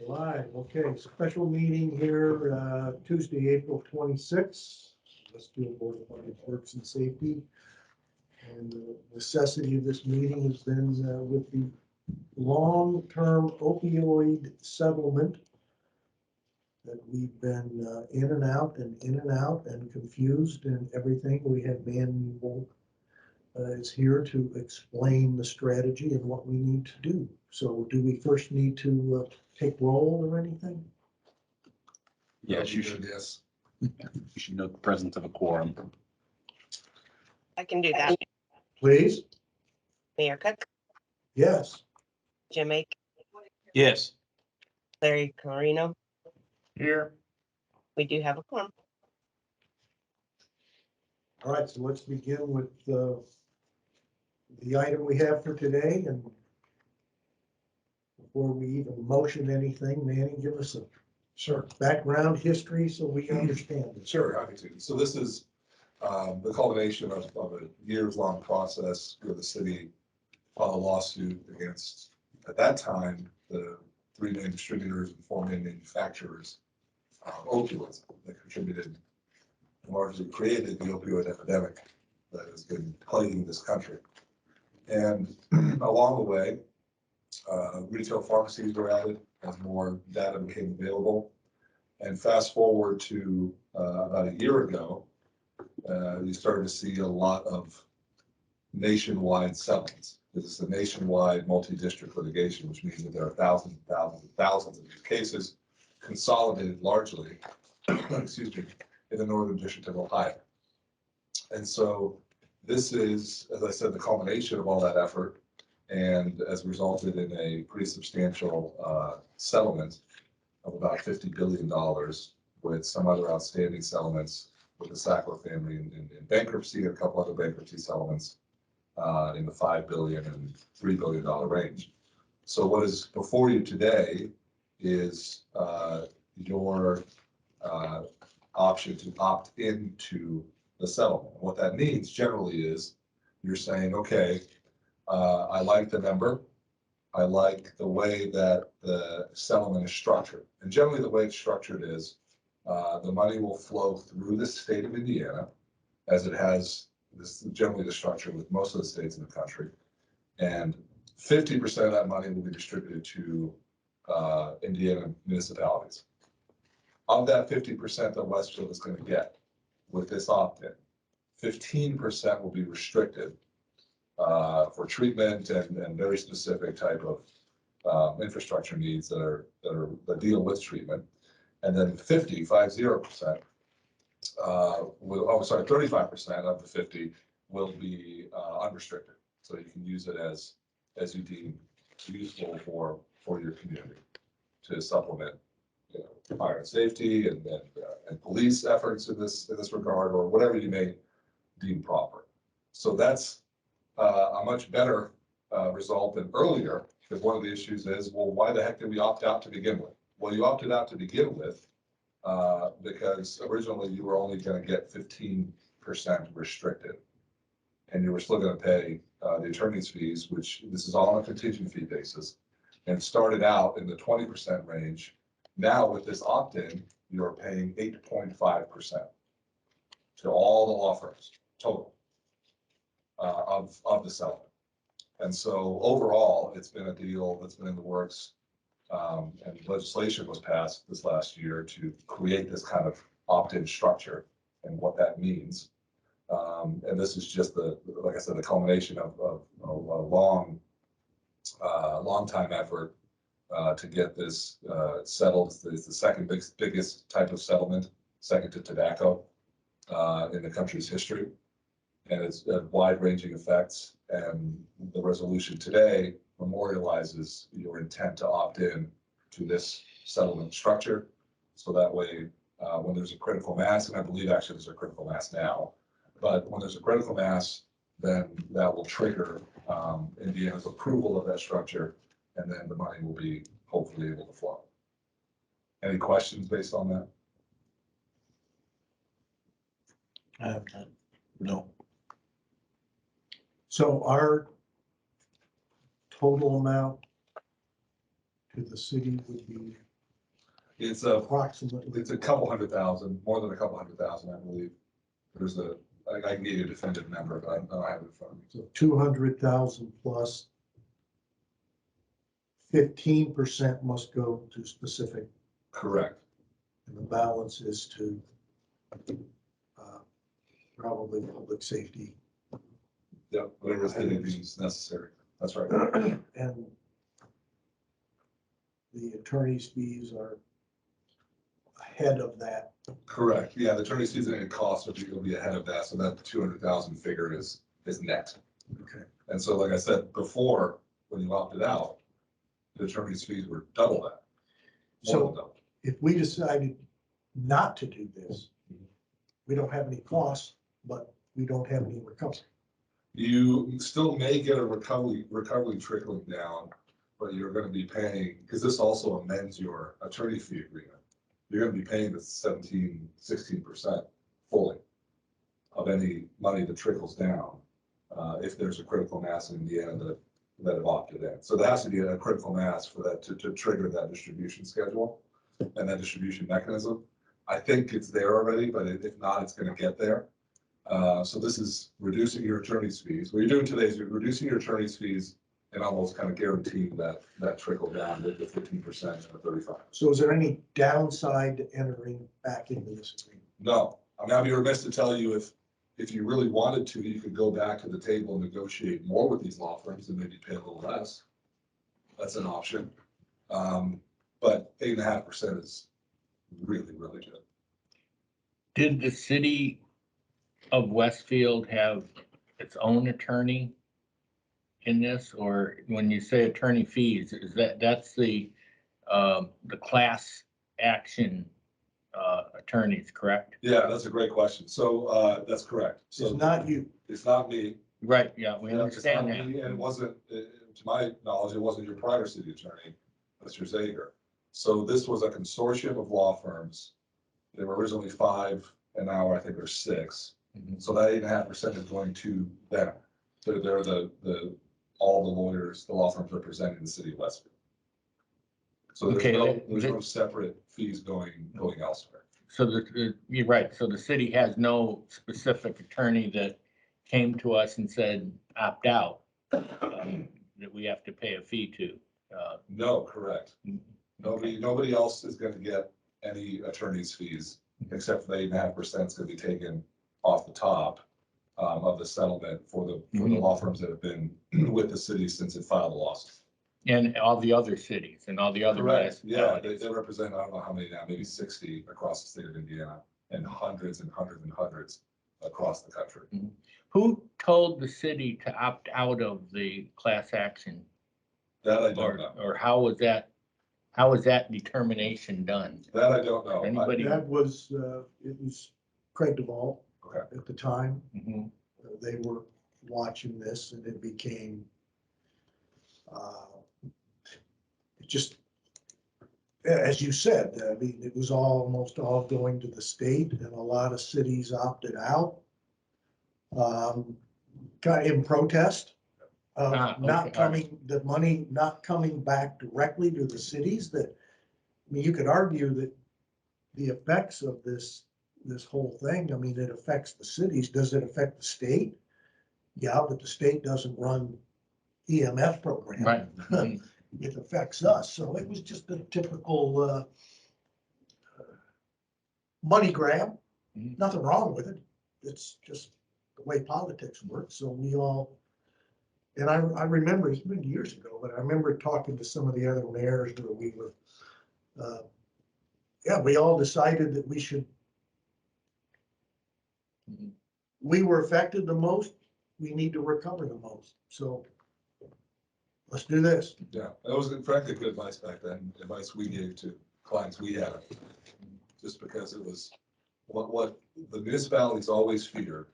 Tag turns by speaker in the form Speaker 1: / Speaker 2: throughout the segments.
Speaker 1: Live, okay, special meeting here, Tuesday, April 26th. Let's do a Board of Public Works and Safety. And the necessity of this meeting has been with the long-term opioid settlement that we've been in and out and confused and everything. We have Manuel is here to explain the strategy and what we need to do. So do we first need to take roll or anything?
Speaker 2: Yes, you should.
Speaker 3: Yes.
Speaker 2: You should note the presence of a quorum.
Speaker 4: I can do that.
Speaker 1: Please?
Speaker 4: Mayor Cook,
Speaker 1: Yes.
Speaker 4: Jim Ake,
Speaker 2: Yes.
Speaker 4: Larry Carino.
Speaker 2: Here.
Speaker 4: We do have a quorum.
Speaker 1: All right, so let's begin with the item we have for today. And before we even motion anything, Manny, give us a
Speaker 3: Sure.
Speaker 1: background history so we understand it.
Speaker 3: Sure, happy to. So this is the culmination of a years-long process where the city filed a lawsuit against, at that time, the three main distributors and four main manufacturers of opioids that contributed and largely created the opioid epidemic that has been plaguing this country. And along the way, retail pharmacies were added as more data became available. And fast forward to about a year ago, you started to see a lot of nationwide settlements. This is a nationwide multi-district litigation, which means that there are thousands and thousands and thousands of these cases consolidated largely, excuse me, in the Northern District of Ohio. And so this is, as I said, the culmination of all that effort and has resulted in a pretty substantial settlement of about $50 billion with some other outstanding settlements with the Sackler family in bankruptcy, a couple other bankruptcy settlements in the $5 billion and $3 billion range. So what is before you today is your option to opt into the settlement. What that means generally is you're saying, okay, I like the number. I like the way that the settlement is structured. And generally the way it's structured is the money will flow through the state of Indiana, as it has, this is generally the structure with most of the states in the country. And 50% of that money will be distributed to Indiana municipalities. Of that 50% that Westfield is going to get with this opt-in, 15% will be restricted for treatment and very specific type of infrastructure needs that deal with treatment. And then 50% will, oh, sorry, 35% of the 50 will be unrestricted. So you can use it as you deem useful for your community to supplement, you know, fire and safety and police efforts in this regard, or whatever you may deem proper. So that's a much better result than earlier, because one of the issues is, well, why the heck did we opt out to begin with? Well, you opted out to begin with because originally you were only going to get 15% restricted, and you were still going to pay the attorney's fees, which this is all on a contingent fee basis, and started out in the 20% range. Now with this opt-in, you're paying 8.5% to all the law firms total of the settlement. And so overall, it's been a deal that's been in the works, and legislation was passed this last year to create this kind of opt-in structure and what that means. And this is just like I said, the culmination of a long time effort to get this settled. It's the second biggest type of settlement, second to tobacco in the country's history. And it's wide-ranging effects. And the resolution today memorializes your intent to opt in to this settlement structure. So that way, when there's a critical mass, and I believe actually there's a critical mass now, but when there's a critical mass, then that will trigger Indiana's approval of that structure, and then the money will be hopefully able to flow. Any questions based on that?
Speaker 2: No.
Speaker 1: So our total amount to the city would be
Speaker 3: It's
Speaker 1: approximately?
Speaker 3: a couple $100,000, more than a couple $100,000, I believe. There's I can give you a definitive number, but I don't have it in front of me.
Speaker 1: So 200,000 plus 15% must go to specific,
Speaker 3: Correct.
Speaker 1: and the balance is to probably public safety.
Speaker 3: Yep, whatever city deems necessary. That's right.
Speaker 1: And the attorney's fees are ahead of that.
Speaker 3: Correct. Yeah, the attorney's fees and costs will be ahead of that. So that 200,000 figure is net.
Speaker 1: Okay.
Speaker 3: And so, like I said before, when you opted out, the attorney's fees were double that. More than
Speaker 1: So
Speaker 3: double.
Speaker 1: if we decided not to do this, we don't have any costs, but we don't have any recovery.
Speaker 3: You still may get a recovery trickling down, but you're going to be paying, because this also amends your attorney fee agreement. You're going to be paying the 16% fully of any money that trickles down if there's a critical mass in Indiana that have opted in. So there has to be a critical mass for that to trigger that distribution schedule and that distribution mechanism. I think it's there already, but if not, it's going to get there. So this is reducing your attorney's fees. What you're doing today is you're reducing your attorney's fees and almost kind of guaranteeing that trickle down with the 15% and the 35%.
Speaker 1: So is there any downside to entering back into this agreement?
Speaker 3: No, I mean, I'd be remiss to tell you if you really wanted to, you could go back to the table and negotiate more with these law firms and maybe pay a little less. That's an option. But 8.5% is really, really good.
Speaker 5: Did the city of Westfield have its own attorney in this, or when you say attorney fees, is that's the class action attorneys, correct?
Speaker 3: Yeah, that's a great question. So that's correct.
Speaker 1: It's
Speaker 3: So
Speaker 1: not you.
Speaker 3: it's not me.
Speaker 5: Right, yeah, we
Speaker 3: Yeah, it's
Speaker 5: understand
Speaker 3: not
Speaker 5: that.
Speaker 3: me, and it wasn't, to my knowledge, it wasn't your prior city attorney, Mr. Zager. So this was a consortium of law firms. There were originally 5, and now I think there's 6.
Speaker 5: Mhm.
Speaker 3: So that 8.5% is going to them. So they're all the lawyers, the law firms representing the city of Westfield. So
Speaker 5: Okay,
Speaker 3: there's no separate fees going elsewhere.
Speaker 5: So you're right, so the city has no specific attorney that came to us and said, opt out, that we have to pay a fee to.
Speaker 3: No, correct. Nobody else is going to get any attorney's fees except for the 8.5% is going to be taken off the top of the settlement for the law firms that have been with the city since it filed the lawsuit.
Speaker 5: And all the other cities and all the other
Speaker 3: Correct. Yeah,
Speaker 5: municipalities.
Speaker 3: they represent, I don't know how many now, maybe 60 across the state of Indiana and hundreds and hundreds and hundreds across the country.
Speaker 5: Who told the city to opt out of the class action?
Speaker 3: That I don't know.
Speaker 5: Or how was that determination done?
Speaker 3: That I don't know.
Speaker 5: Anybody?
Speaker 1: That was, it was Craig Duvall
Speaker 3: Okay.
Speaker 1: at the time.
Speaker 5: Mhm.
Speaker 1: They were watching this and it became, it just, as you said, I mean, it was almost all going to the state and a lot of cities opted out. Kind of in protest of not
Speaker 5: okay,
Speaker 1: coming, the money not coming back directly to the cities that, I mean, you could argue that the effects of this whole thing, I mean, it affects the cities. Does it affect the state? Yeah, but the state doesn't run EMF program.
Speaker 5: Right. Mhm.
Speaker 1: It affects us. So it was just a typical money grab.
Speaker 5: Mhm.
Speaker 1: Nothing wrong with it. It's just the way politics works. So we all, and I remember, it's been years ago, but I remember talking to some of the other mayors where we were, we all decided that we should,
Speaker 5: Mhm.
Speaker 1: we were affected the most, we need to recover the most. So let's do this.
Speaker 3: Yeah, that was frankly good advice back then, advice we gave to clients we had. Just because it was what the municipalities always feared,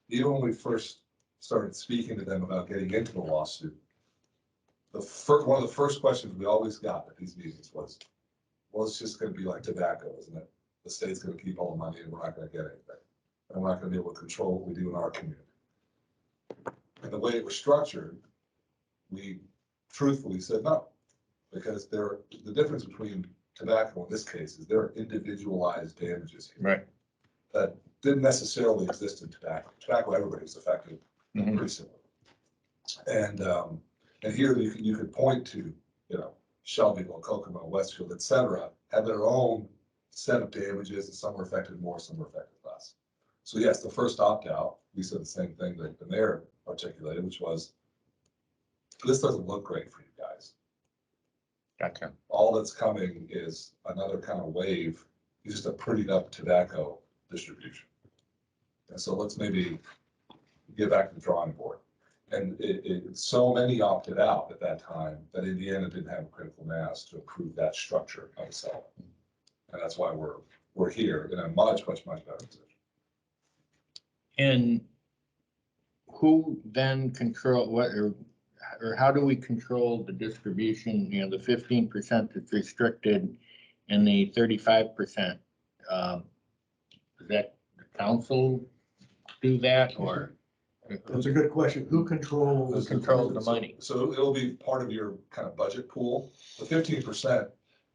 Speaker 3: even when we first started speaking to them about getting into the lawsuit. One of the first questions we always got at these meetings was, well, it's just gonna be like tobacco, isn't it? The state's gonna keep all the money and we're not gonna get anything. And we're not gonna be able to control what we do in our community. And the way it was structured, we truthfully said no. Because the difference between tobacco in this case is there are individualized damages here
Speaker 5: Right.
Speaker 3: that didn't necessarily exist in tobacco. Tobacco, everybody was affected
Speaker 5: Mhm.
Speaker 3: pretty similar. And here you could point to, you know, Shelbyville, Kokomo, Westfield, et cetera, have their own set of damages, and some were affected more, some were affected less. So yes, the first opt-out, we said the same thing that the mayor articulated, which was, this doesn't look great for you guys.
Speaker 5: Gotcha.
Speaker 3: All that's coming is another kind of wave, it's just a prettied up tobacco distribution. And so let's maybe get back to the drawing board. And so many opted out at that time that Indiana didn't have a critical mass to approve that structure of itself. And that's why we're here in a much, much, much better position.
Speaker 5: And who then control what, or how do we control the distribution, you know, the 15% that's restricted and the 35%? Does that the council do that, or?
Speaker 1: That's a good question. Who controls?
Speaker 5: Who controls the money?
Speaker 3: So it'll be part of your kind of budget pool. The 15%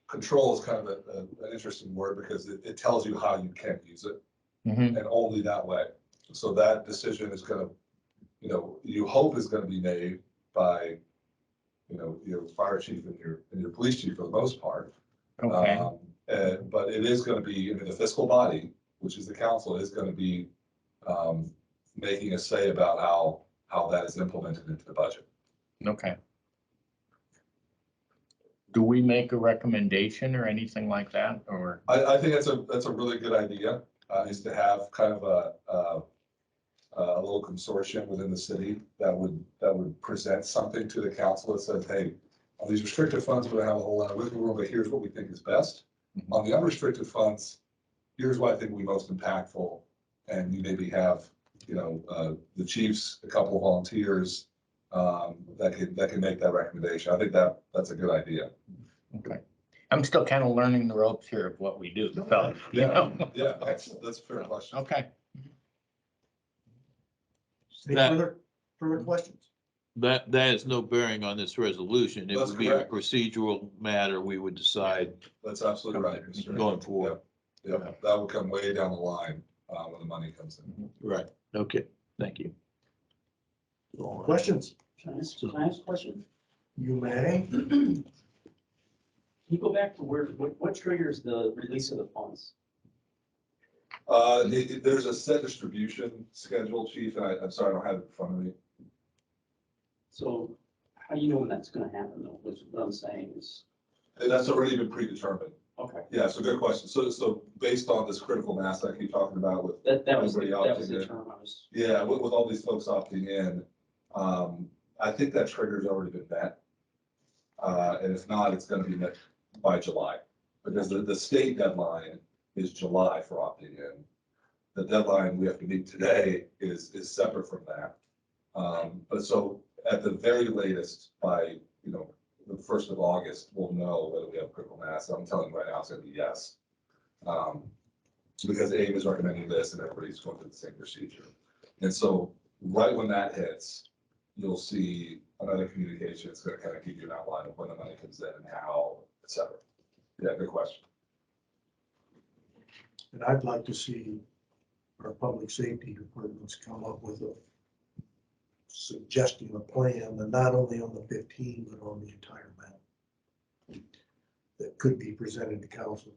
Speaker 3: control is kind of an interesting word because it tells you how you can use it,
Speaker 5: Mhm.
Speaker 3: and only that way. So that decision is gonna, you know, you hope is gonna be made by, you know, your fire chief and your police chief for the most part.
Speaker 5: Okay,
Speaker 3: But it is gonna be, I mean, the fiscal body, which is the council, is gonna be making a say about how that is implemented into the budget.
Speaker 5: okay. Do we make a recommendation or anything like that, or?
Speaker 3: I think that's a really good idea, is to have kind of a little consortium within the city that would present something to the council that says, hey, on these restricted funds, we're gonna have a whole lot of wiggle room, but here's what we think is best.
Speaker 5: Mhm.
Speaker 3: On the unrestricted funds, here's what I think will be most impactful. And you maybe have, you know, the chiefs, a couple of volunteers, that can make that recommendation. I think that's a good idea.
Speaker 5: Okay. I'm still kind of learning the ropes here of what we do, so, you know.
Speaker 3: Yeah, that's a fair question.
Speaker 5: Okay,
Speaker 1: Any
Speaker 6: That-
Speaker 1: further questions?
Speaker 6: That has no bearing on this resolution. It
Speaker 3: That's
Speaker 6: would be a
Speaker 3: correct.
Speaker 6: procedural matter we would decide
Speaker 3: That's absolutely right. Mr.
Speaker 6: going forward.
Speaker 3: Yeah, that would come way down the line, when the money comes in.
Speaker 6: Right. Okay, thank you.
Speaker 1: Questions?
Speaker 7: Can I ask a question?
Speaker 1: You may.
Speaker 7: Can you go back to what triggers the release of the funds?
Speaker 3: There's a set distribution schedule, chief, and I'm sorry, I don't have it in front of me.
Speaker 7: So how do you know when that's gonna happen though? What I'm saying is,
Speaker 3: That's already been predetermined.
Speaker 7: okay,
Speaker 3: Yeah, so good question. So based on this critical mass I keep talking about with,
Speaker 7: that was
Speaker 3: Everybody
Speaker 7: the
Speaker 3: opted in.
Speaker 7: term I was,
Speaker 3: yeah, with all these folks opting in, I think that trigger's already been met. And if not, it's gonna be met by July, because the state deadline is July for opting in. The deadline we have to meet today is separate from that. But so at the very latest, by, you know, the 1st of August, we'll know whether we have critical mass. I'm telling you right now, it's gonna be yes. Because AIM is recommending this and everybody's going through the same procedure. And so right when that hits, you'll see another communication. It's gonna kind of give you an outline of when the money comes in and how, et cetera. Yeah, good question.
Speaker 1: And I'd like to see our public safety departments come up with a suggesting a plan, and not only on the 15, but on the entire map that could be presented to council.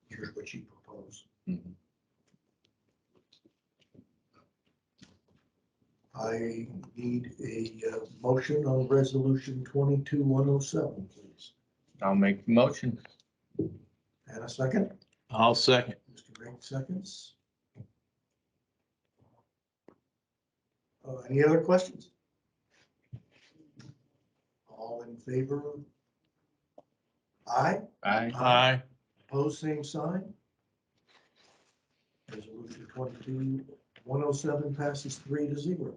Speaker 1: Here's what you propose.
Speaker 5: Mhm.
Speaker 1: I need a motion on resolution 22-107, please.
Speaker 5: I'll make the motion.
Speaker 1: And a second.
Speaker 6: I'll second.
Speaker 1: Mr. Ring seconds. Any other questions? All in favor? Aye.
Speaker 5: Aye.
Speaker 6: Aye.
Speaker 1: Opposed, same sign. Resolution 22-107 passes 3-0.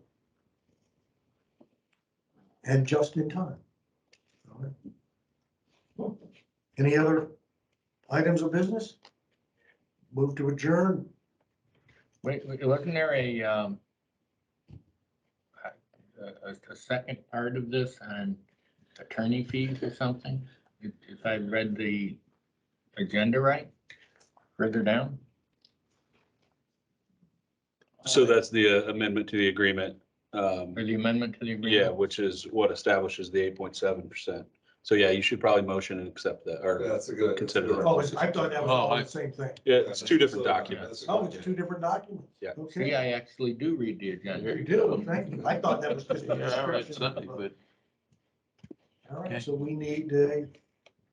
Speaker 1: And just in time. All right. Any other items of business? Move to adjourn.
Speaker 5: Wait, wasn't there a second part of this on attorney fees or something? if I read the agenda right, further down.
Speaker 2: So that's the amendment to the agreement.
Speaker 5: Or the amendment to the agreement?
Speaker 2: Yeah, which is what establishes the 8.7%. So yeah, you should probably motion and accept that, or
Speaker 3: Yeah, that's a good.
Speaker 2: Consider
Speaker 3: that's a good
Speaker 2: that.
Speaker 1: Oh, I thought that was all the same thing.
Speaker 2: yeah, it's two different
Speaker 3: So,
Speaker 2: documents.
Speaker 3: that's a
Speaker 1: Oh,
Speaker 3: good-
Speaker 1: it's two different documents?
Speaker 2: Yeah.
Speaker 5: See,
Speaker 1: Okay,
Speaker 5: I actually do read the agenda.
Speaker 1: you do, thank you. I thought that was just a
Speaker 6: Yeah, all right,
Speaker 1: description.
Speaker 6: Sunday,
Speaker 1: of,
Speaker 6: but
Speaker 1: All right,
Speaker 6: okay.
Speaker 1: so we need a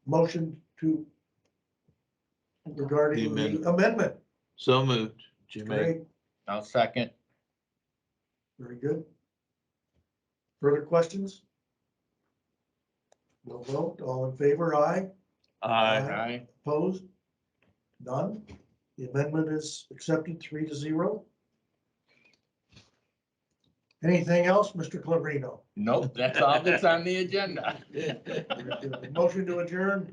Speaker 1: motion to regarding
Speaker 6: The
Speaker 1: the amendment.
Speaker 6: so moved. Jim Egg.
Speaker 1: Great,
Speaker 5: I'll second.
Speaker 1: very good. Further questions? No vote, all in favor, aye.
Speaker 6: Aye.
Speaker 5: Aye.
Speaker 1: Opposed? None. The amendment is accepted 3-0. Anything else, Mr. Clarino?
Speaker 5: Nope, that's all that's on the agenda.
Speaker 1: Motion to adjourn,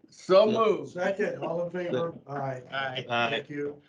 Speaker 5: So moved.
Speaker 1: second, all in favor, aye.
Speaker 5: Aye.
Speaker 6: Aye.
Speaker 1: Thank you.